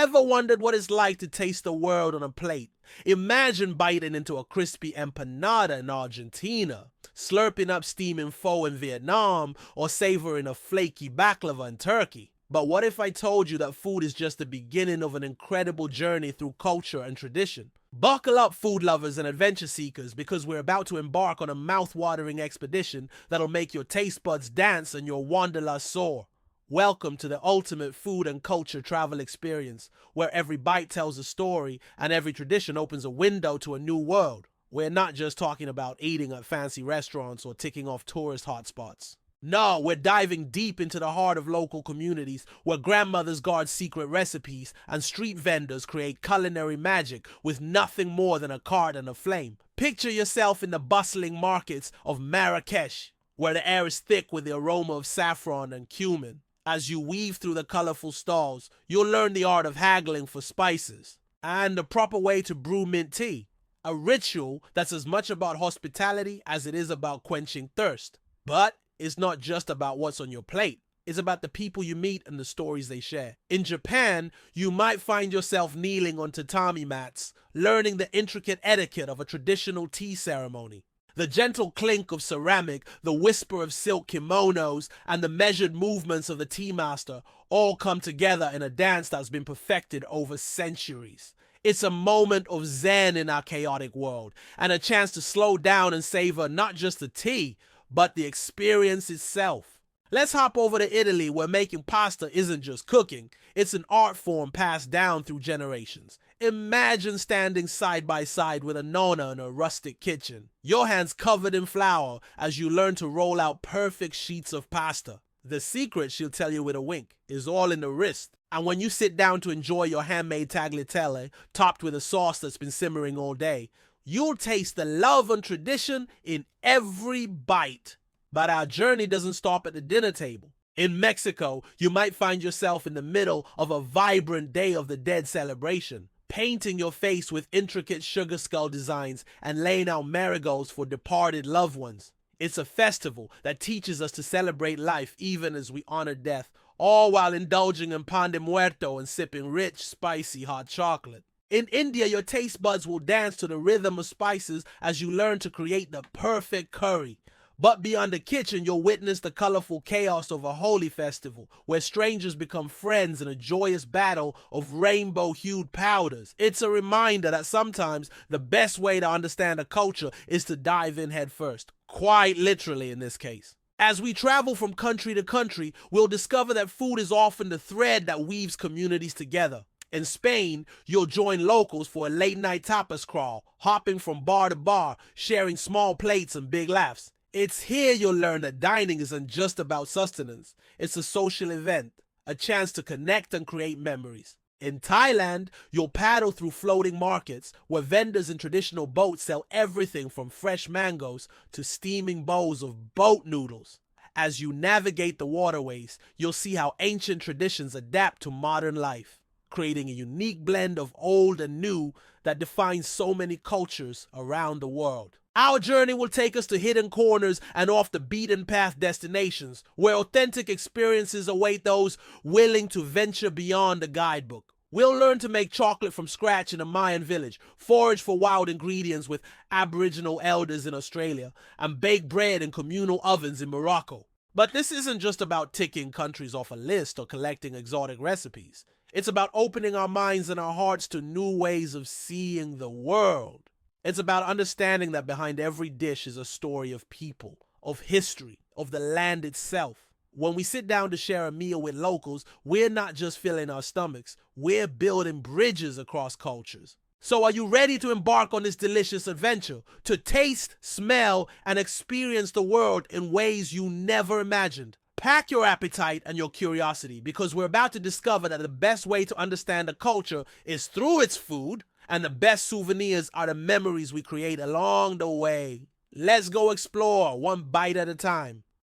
Ever wondered what it's like to taste the world on a plate? Imagine biting into a crispy empanada in Argentina, slurping up steaming pho in Vietnam, or savoring a flaky baklava in Turkey. But what if I told you that food is just the beginning of an incredible journey through culture and tradition? Buckle up, food lovers and adventure seekers, because we're about to embark on a mouth-watering expedition that'll make your taste buds dance and your wanderlust soar. Welcome to the ultimate food and culture travel experience, where every bite tells a story and every tradition opens a window to a new world. We're not just talking about eating at fancy restaurants or ticking off tourist hotspots. No, we're diving deep into the heart of local communities where grandmothers guard secret recipes and street vendors create culinary magic with nothing more than a cart and a flame. Picture yourself in the bustling markets of Marrakesh, where the air is thick with the aroma of saffron and cumin. As you weave through the colorful stalls, you'll learn the art of haggling for spices and the proper way to brew mint tea, a ritual that's as much about hospitality as it is about quenching thirst. But it's not just about what's on your plate. It's about the people you meet and the stories they share. In Japan, you might find yourself kneeling on tatami mats, learning the intricate etiquette of a traditional tea ceremony. The gentle clink of ceramic, the whisper of silk kimonos, and the measured movements of the tea master all come together in a dance that's been perfected over centuries. It's a moment of zen in our chaotic world, and a chance to slow down and savor not just the tea, but the experience itself. Let's hop over to Italy, where making pasta isn't just cooking, it's an art form passed down through generations. Imagine standing side by side with a nonna in a rustic kitchen, your hands covered in flour as you learn to roll out perfect sheets of pasta. The secret, she'll tell you with a wink, is all in the wrist. And when you sit down to enjoy your handmade tagliatelle, topped with a sauce that's been simmering all day, you'll taste the love and tradition in every bite. But our journey doesn't stop at the dinner table. In Mexico, you might find yourself in the middle of a vibrant Day of the Dead celebration, painting your face with intricate sugar skull designs and laying out marigolds for departed loved ones. It's a festival that teaches us to celebrate life even as we honor death, all while indulging in pan de muerto and sipping rich, spicy hot chocolate. In India, your taste buds will dance to the rhythm of spices as you learn to create the perfect curry. But beyond the kitchen, you'll witness the colorful chaos of a holy festival, where strangers become friends in a joyous battle of rainbow-hued powders. It's a reminder that sometimes the best way to understand a culture is to dive in head first, quite literally in this case. As we travel from country to country, we'll discover that food is often the thread that weaves communities together. In Spain, you'll join locals for a late-night tapas crawl, hopping from bar to bar, sharing small plates and big laughs. It's here you'll learn that dining isn't just about sustenance. It's a social event, a chance to connect and create memories. In Thailand, you'll paddle through floating markets where vendors in traditional boats sell everything from fresh mangoes to steaming bowls of boat noodles. As you navigate the waterways, you'll see how ancient traditions adapt to modern life, creating a unique blend of old and new that defines so many cultures around the world. Our journey will take us to hidden corners and off the beaten path destinations, where authentic experiences await those willing to venture beyond the guidebook. We'll learn to make chocolate from scratch in a Mayan village, forage for wild ingredients with Aboriginal elders in Australia, and bake bread in communal ovens in Morocco. But this isn't just about ticking countries off a list or collecting exotic recipes. It's about opening our minds and our hearts to new ways of seeing the world. It's about understanding that behind every dish is a story of people, of history, of the land itself. When we sit down to share a meal with locals, we're not just filling our stomachs, we're building bridges across cultures. So are you ready to embark on this delicious adventure? To taste, smell, and experience the world in ways you never imagined? Pack your appetite and your curiosity, because we're about to discover that the best way to understand a culture is through its food, and the best souvenirs are the memories we create along the way. Let's go explore, one bite at a time.